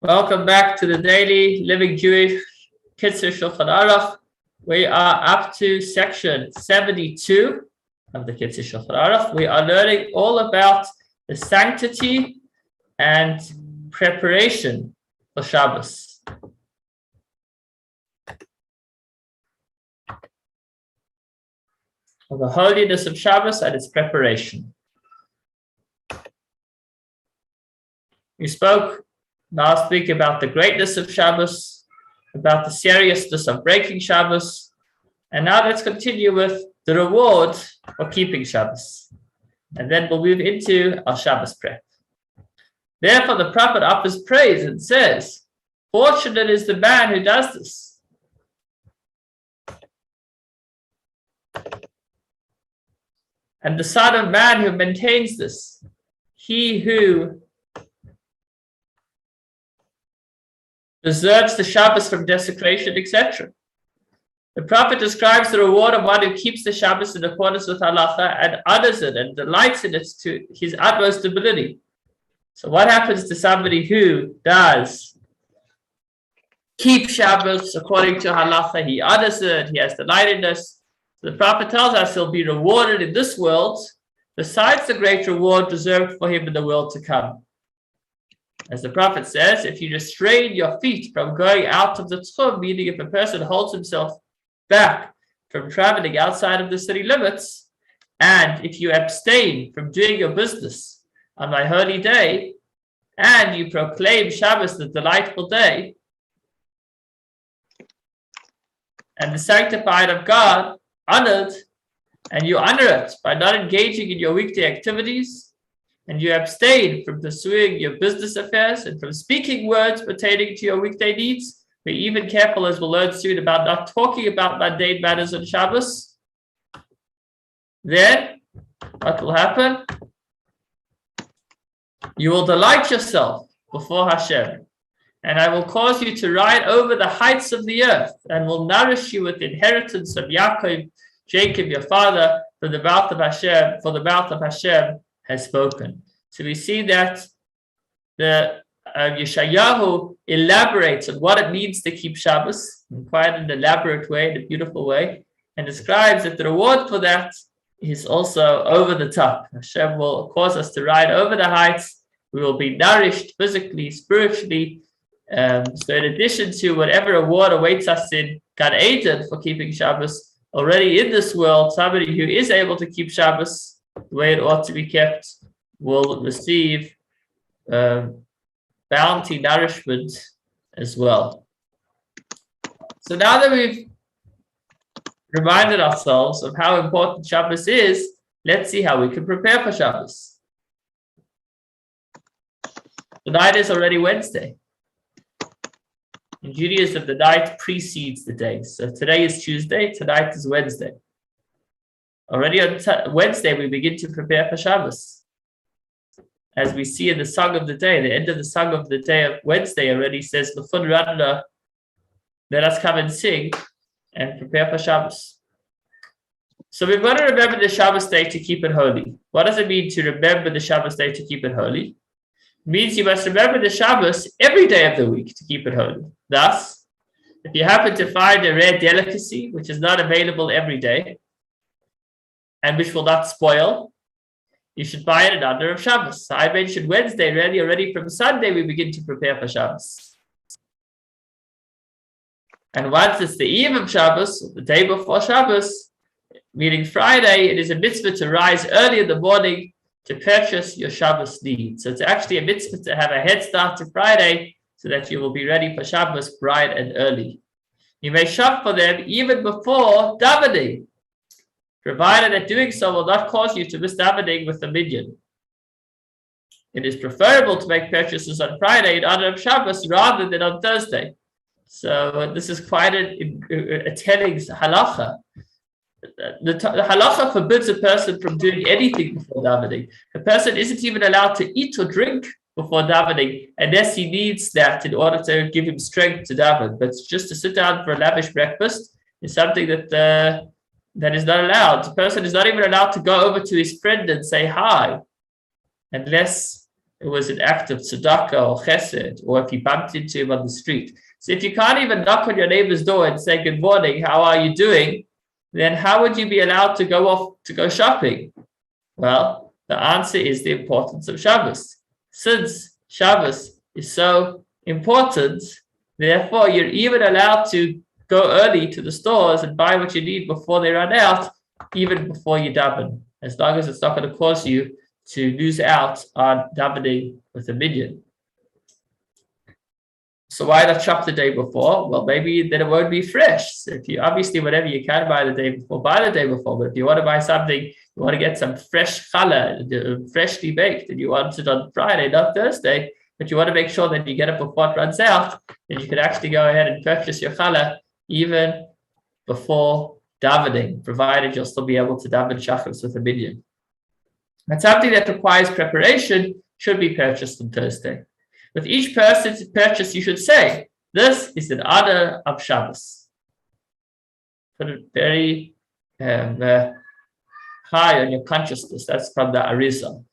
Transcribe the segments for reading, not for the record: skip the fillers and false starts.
Welcome back to the Daily Living Jewish Kitzur Shulchan Aruch. We are up to section 72 of the Kitzur Shulchan Aruch. We are learning all about the sanctity and preparation for Shabbos. For the holiness of Shabbos and its preparation. We spoke last week about the greatness of Shabbos, about the seriousness of breaking Shabbos, and now let's continue with the reward for keeping Shabbos. And then we'll move into our Shabbos prep. Therefore, the prophet offers praise and says, "Fortunate is the man who does this." And the Son of Man who maintains this, he who deserves the Shabbos from desecration, etc. The prophet describes the reward of one who keeps the Shabbos in accordance with halacha and honors it and delights in it to his utmost ability. So what happens to somebody who does keep Shabbos according to halacha? He honors it, he has delight in this. The prophet tells us he'll be rewarded in this world, besides the great reward reserved for him in the world to come. As the prophet says, if you restrain your feet from going out of the tchum, meaning if a person holds himself back from traveling outside of the city limits, and if you abstain from doing your business on my holy day, and you proclaim Shabbos the delightful day, and the sanctified of God, honored, and you honor it by not engaging in your weekday activities, and you abstain from pursuing your business affairs and from speaking words pertaining to your weekday needs, be even careful, as we'll learn soon, about not talking about mundane matters on Shabbos. Then, what will happen? You will delight yourself before Hashem, and I will cause you to ride over the heights of the earth, and will nourish you with the inheritance of Yaakov, Jacob, your father, for the mouth of Hashem has spoken. So we see that the Yeshayahu elaborates on what it means to keep Shabbos in quite an elaborate way, in a beautiful way, and describes that the reward for that is also over the top. Hashem will cause us to ride over the heights. We will be nourished physically, spiritually. So in addition to whatever reward awaits us in Gan Eden for keeping Shabbos, already in this world, somebody who is able to keep Shabbos the way it ought to be kept will receive bounty, nourishment as well. So now that we've reminded ourselves of how important Shabbos is, let's see how we can prepare for Shabbos. Tonight is already Wednesday. In Judaism, the night precedes the day. So today is Tuesday, tonight is Wednesday. Already on Wednesday, we begin to prepare for Shabbos. As we see in the song of the day, the end of the song of the day of Wednesday already says, "L'chun Radna," let us come and sing and prepare for Shabbos. So we've got to remember the Shabbos day to keep it holy. What does it mean to remember the Shabbos day to keep it holy? It means you must remember the Shabbos every day of the week to keep it holy. Thus, if you happen to find a rare delicacy which is not available every day, and which will not spoil, you should buy it in honor of Shabbos. So I mentioned Wednesday, really already from Sunday we begin to prepare for Shabbos. And once it's the eve of Shabbos, or the day before Shabbos, meaning Friday, it is a mitzvah to rise early in the morning to purchase your Shabbos needs. So it's actually a mitzvah to have a head start to Friday so that you will be ready for Shabbos bright and early. You may shop for them even before davening, provided that doing so will not cause you to miss davening with the minyan. It is preferable to make purchases on Friday in honor of Shabbos rather than on Thursday. So this is quite a telling halacha. The halacha forbids a person from doing anything before davening. A person isn't even allowed to eat or drink before davening unless he needs that in order to give him strength to daven. But just to sit down for a lavish breakfast is something that is not allowed. The person is not even allowed to go over to his friend and say hi, unless it was an act of tzedakah or chesed, or if you bumped into him on the street. So if you can't even knock on your neighbor's door and say, good morning, how are you doing? Then how would you be allowed to go shopping? Well, the answer is the importance of Shabbos. Since Shabbos is so important, therefore you're even allowed to go early to the stores and buy what you need before they run out, even before you daven, as long as it's not going to cause you to lose out on davening with a minyan. So why not shop the day before? Well, maybe then it won't be fresh. So if you obviously whatever you can buy the day before, buy the day before. But if you want to buy something, you want to get some fresh challah, freshly baked, and you want it on Friday, not Thursday, but you want to make sure that you get it before it runs out, then you can actually go ahead and purchase your challah even before davening, provided you'll still be able to daven Shabbos with a minyan. And something that requires preparation should be purchased on Thursday. With each person's purchase, you should say, this is in honor of Shabbos. Put it very high on your consciousness. That's from the Arizal.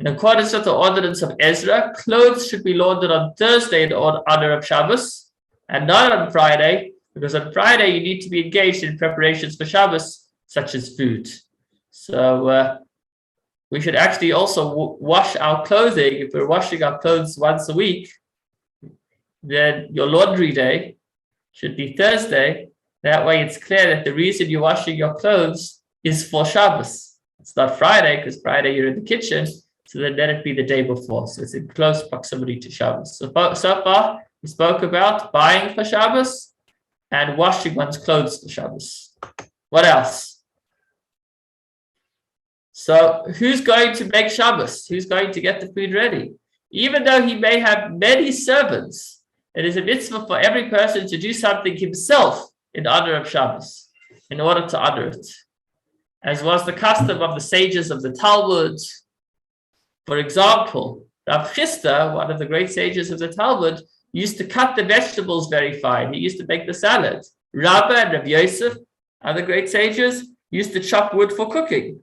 In accordance with the ordinance of Ezra, clothes should be laundered on Thursday in honor of Shabbos, and not on Friday, because on Friday you need to be engaged in preparations for Shabbos, such as food. So we should actually also wash our clothing. If we're washing our clothes once a week, then your laundry day should be Thursday. That way it's clear that the reason you're washing your clothes is for Shabbos. It's not Friday, because Friday you're in the kitchen, so then let it be the day before. So it's in close proximity to Shabbos. So far, we spoke about buying for Shabbos and washing one's clothes for Shabbos. What else? So who's going to make Shabbos? Who's going to get the food ready? Even though he may have many servants, it is a mitzvah for every person to do something himself in honor of Shabbos, in order to honor it. As was the custom of the sages of the Talmud. For example, Rav Chisda, one of the great sages of the Talmud, used to cut the vegetables very fine. He used to make the salad. Rabbah and Rav Yosef, other great sages, used to chop wood for cooking.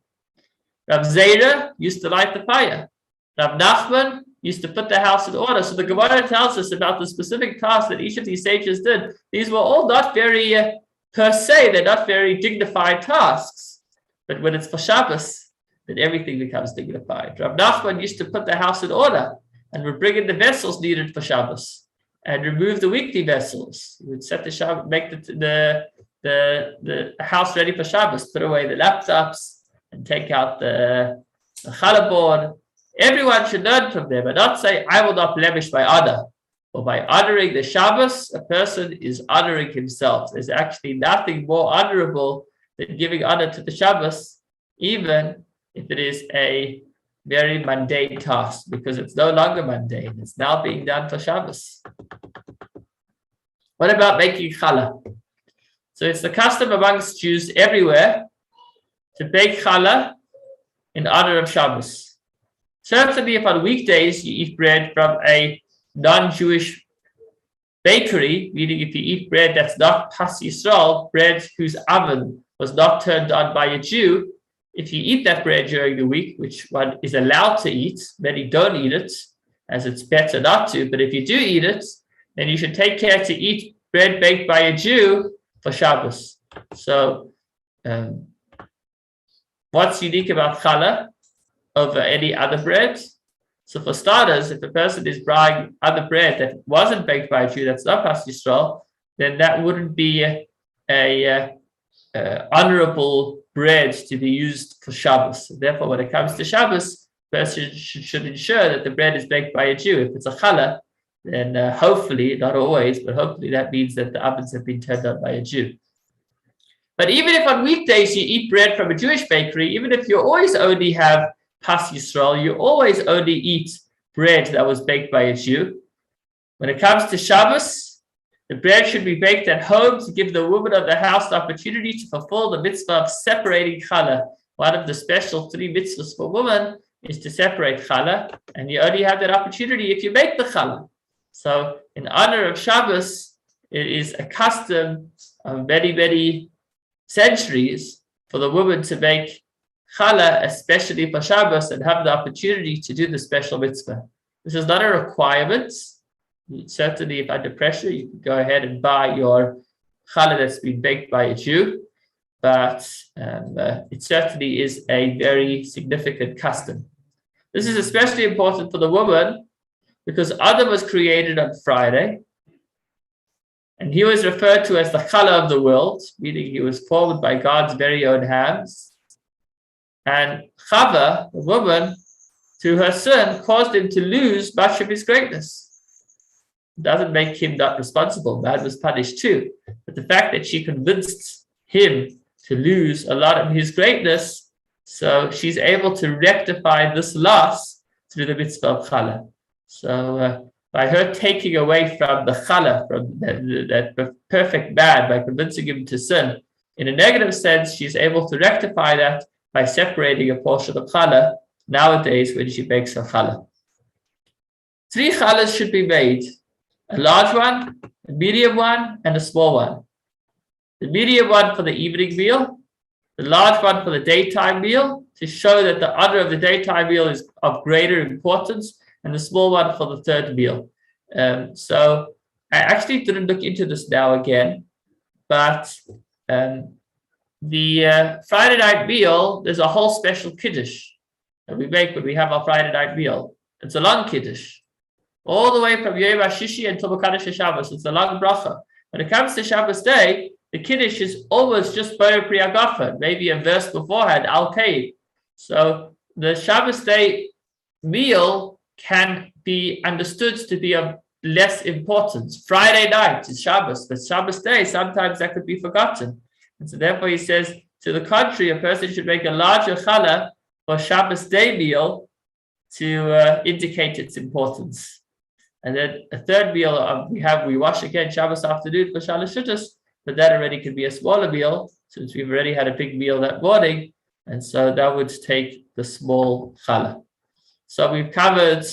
Rav Zera used to light the fire. Rav Nachman used to put the house in order. So the Gemara tells us about the specific tasks that each of these sages did. These were all not very, per se, they're not very dignified tasks. But when it's for Shabbos, then everything becomes dignified. Rav Nachman used to put the house in order and would bring in the vessels needed for Shabbos and remove the weekly vessels. He would set the Shabbos, make the house ready for Shabbos, put away the laptops, and take out the challah board. Everyone should learn from them and not say, I will not blemish my honor. For by honoring the Shabbos, a person is honoring himself. There's actually nothing more honorable than giving honor to the Shabbos, even if it is a very mundane task, because it's no longer mundane. It's now being done for Shabbos. What about making challah? So it's the custom amongst Jews everywhere to bake challah in honor of Shabbos. Certainly, if on weekdays you eat bread from a non-Jewish bakery, meaning if you eat bread that's not Pas Yisrael, bread whose oven was not turned on by a Jew, if you eat that bread during the week, which one is allowed to eat, many don't eat it, as it's better not to, but if you do eat it, then you should take care to eat bread baked by a Jew for Shabbos. So, what's unique about challah over any other bread? So for starters, if a person is buying other bread that wasn't baked by a Jew, that's not Pas Yisrael, then that wouldn't be a honorable bread to be used for Shabbos. Therefore, when it comes to Shabbos, a person should ensure that the bread is baked by a Jew. If it's a challah, then hopefully, not always, but hopefully that means that the ovens have been turned on by a Jew. But even if on weekdays you eat bread from a Jewish bakery, even if you always only have Pas Yisrael, you always only eat bread that was baked by a Jew. When it comes to Shabbos, the bread should be baked at home to give the woman of the house the opportunity to fulfill the mitzvah of separating challah. One of the special 3 mitzvahs for women is to separate challah, and you only have that opportunity if you make the challah. So in honor of Shabbos, it is a custom of many, many centuries for the woman to make challah, especially for Shabbos, and have the opportunity to do the special mitzvah. This is not a requirement. Certainly, if under pressure, you can go ahead and buy your challah that's been baked by a Jew, but it certainly is a very significant custom. This is especially important for the woman because Adam was created on Friday, and he was referred to as the challah of the world, meaning he was formed by God's very own hands. And Chava, the woman, through her sin, caused him to lose much of his greatness. It doesn't make him not responsible. Man was punished too. But the fact that she convinced him to lose a lot of his greatness, so she's able to rectify this loss through the mitzvah of challah. So by her taking away from the challah, from that perfect man, by convincing him to sin, in a negative sense, she's able to rectify that by separating a portion of challah nowadays when she bakes her challah. 3 challahs should be made: a large one, a medium one, and a small one. The medium one for the evening meal, the large one for the daytime meal, to show that the honor of the daytime meal is of greater importance, and the small one for the third meal. So I actually didn't look into this now again, but the Friday night meal, there's a whole special kiddush that we make when we have our Friday night meal. It's a long kiddush, all the way from Yom HaShishi until Mekadosh Shabbos. It's a long bracha. When it comes to Shabbos day, the kiddush is almost just Boyer Pri Hagafen, maybe a verse beforehand, Al Kaid. So the Shabbos day meal can be understood to be of less importance. Friday night is Shabbos, but Shabbos day, sometimes that could be forgotten. And so therefore he says, to the contrary, a person should make a larger challah for Shabbos day meal to indicate its importance. And then a third meal we wash again Shabbos afternoon for Shalosh Shuttas, but that already could be a smaller meal since we've already had a big meal that morning. And so that would take the small challah. So we've covered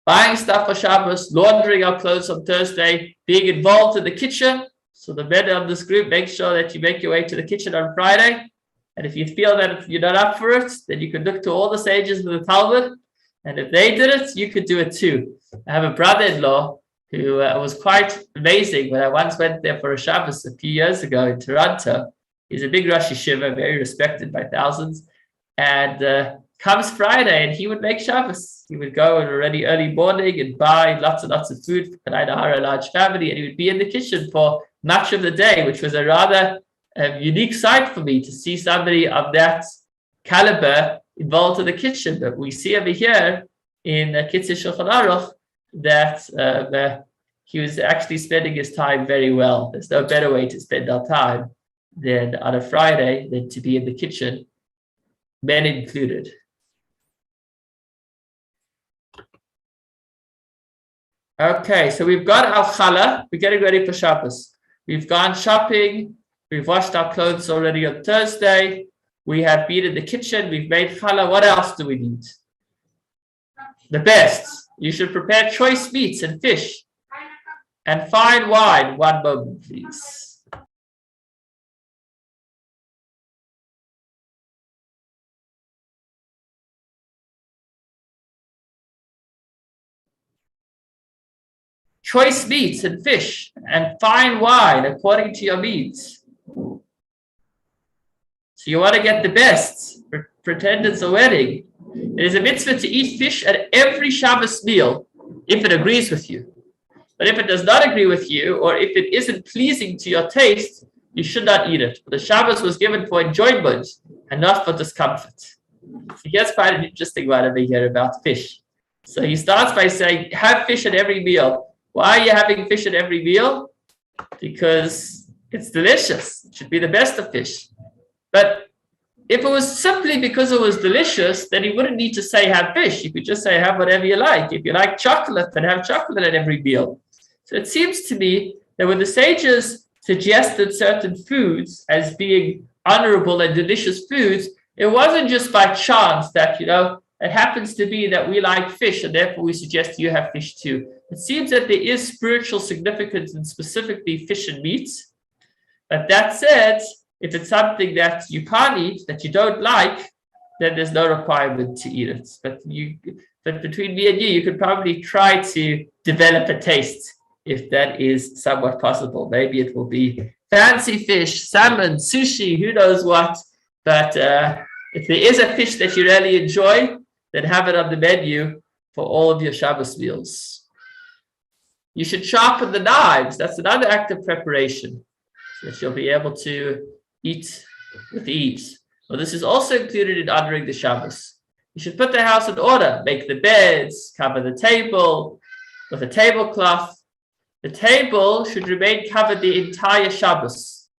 buying stuff for Shabbos, laundering our clothes on Thursday, being involved in the kitchen. So the men of this group, make sure that you make your way to the kitchen on Friday. And if you feel that you're not up for it, then you can look to all the sages of the Talmud. And if they did it, you could do it too. I have a brother-in-law who was quite amazing when I once went there for a Shabbos a few years ago in Toronto. He's a big Rosh Yeshiva, very respected by thousands. And comes Friday and he would make Shabbos. He would go in already early morning and buy lots and lots of food for a large family, and he would be in the kitchen for much of the day, which was a rather unique sight for me to see somebody of that caliber involved in the kitchen. But we see over here in Kitzur Shulchan Aruch that he was actually spending his time very well. There's no better way to spend our time than on a Friday than to be in the kitchen, men included. Okay, so we've got our challah. We're getting ready for Shabbos. We've gone shopping. We've washed our clothes already on Thursday. We have been in the kitchen. We've made challah. What else do we need? The best. You should prepare choice meats and fish and fine wine. One moment, please. Choice meats and fish and fine wine according to your means. So you want to get the best. Pretend it's a wedding. It is a mitzvah to eat fish at every Shabbos meal if it agrees with you. But if it does not agree with you, or if it isn't pleasing to your taste, you should not eat it. The Shabbos was given for enjoyment and not for discomfort. So here's quite an interesting one over here about fish. So he starts by saying, have fish at every meal. Why are you having fish at every meal? Because it's delicious. It should be the best of fish. But if it was simply because it was delicious, then you wouldn't need to say have fish. You could just say have whatever you like. If you like chocolate, then have chocolate at every meal. So it seems to me that when the sages suggested certain foods as being honorable and delicious foods, it wasn't just by chance that, it happens to be that we like fish and therefore we suggest you have fish too. It seems that there is spiritual significance in specifically fish and meats. But that said, If it's something that you can't eat, that you don't like, then there's no requirement to eat it. But between me and you could probably try to develop a taste if that is somewhat possible. Maybe it will be fancy fish, salmon, sushi, who knows what. But if there is a fish that you really enjoy, then have it on the menu for all of your Shabbos meals. You should sharpen the knives. That's another act of preparation, so that you'll be able to eat with ease. Well, this is also included in honoring the Shabbos. You should put the house in order, make the beds, cover the table with a tablecloth. The table should remain covered the entire Shabbos.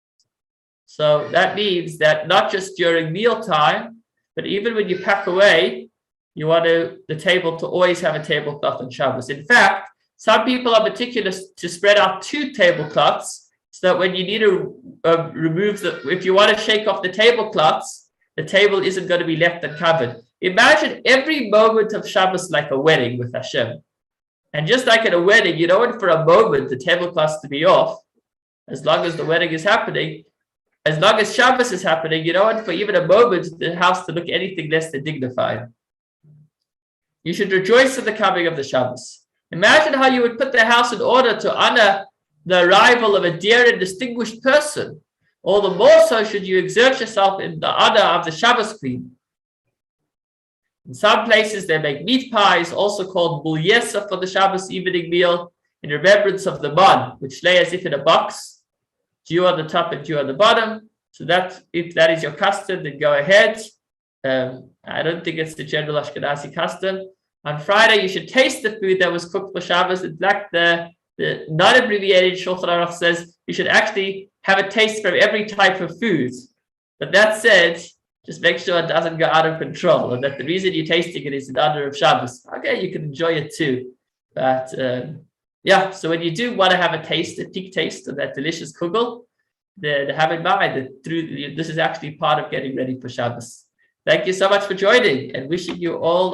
So that means that not just during mealtime, but even when you pack away, you want the table to always have a tablecloth on Shabbos. In fact, some people are meticulous to spread out 2 tablecloths, so that when you need to if you want to shake off the tablecloths, the table isn't going to be left uncovered. Imagine every moment of Shabbos like a wedding with Hashem. And just like at a wedding, you don't want for a moment the tablecloths to be off. As long as the wedding is happening, as long as Shabbos is happening, you don't want for even a moment the house to look anything less than dignified. You should rejoice in the coming of the Shabbos. Imagine how you would put the house in order to honor the arrival of a dear and distinguished person. All the more so should you exert yourself in the honor of the Shabbos queen. In some places, they make meat pies, also called bulyesa, for the Shabbos evening meal, in remembrance of the man, which lay as if in a box, dew on the top and dew on the bottom. So that, if that is your custom, then go ahead. I don't think it's the general Ashkenazi custom. On Friday, you should taste the food that was cooked for Shabbos. In fact, the non-abbreviated Shulchan Aruch says you should actually have a taste from every type of food. But that said, just make sure it doesn't go out of control, and that the reason you're tasting it is in honor of Shabbos. Okay, you can enjoy it too. But so when you do want to have a peak taste of that delicious kugel, then have in mind that this is actually part of getting ready for Shabbos. Thank you so much for joining, and wishing you all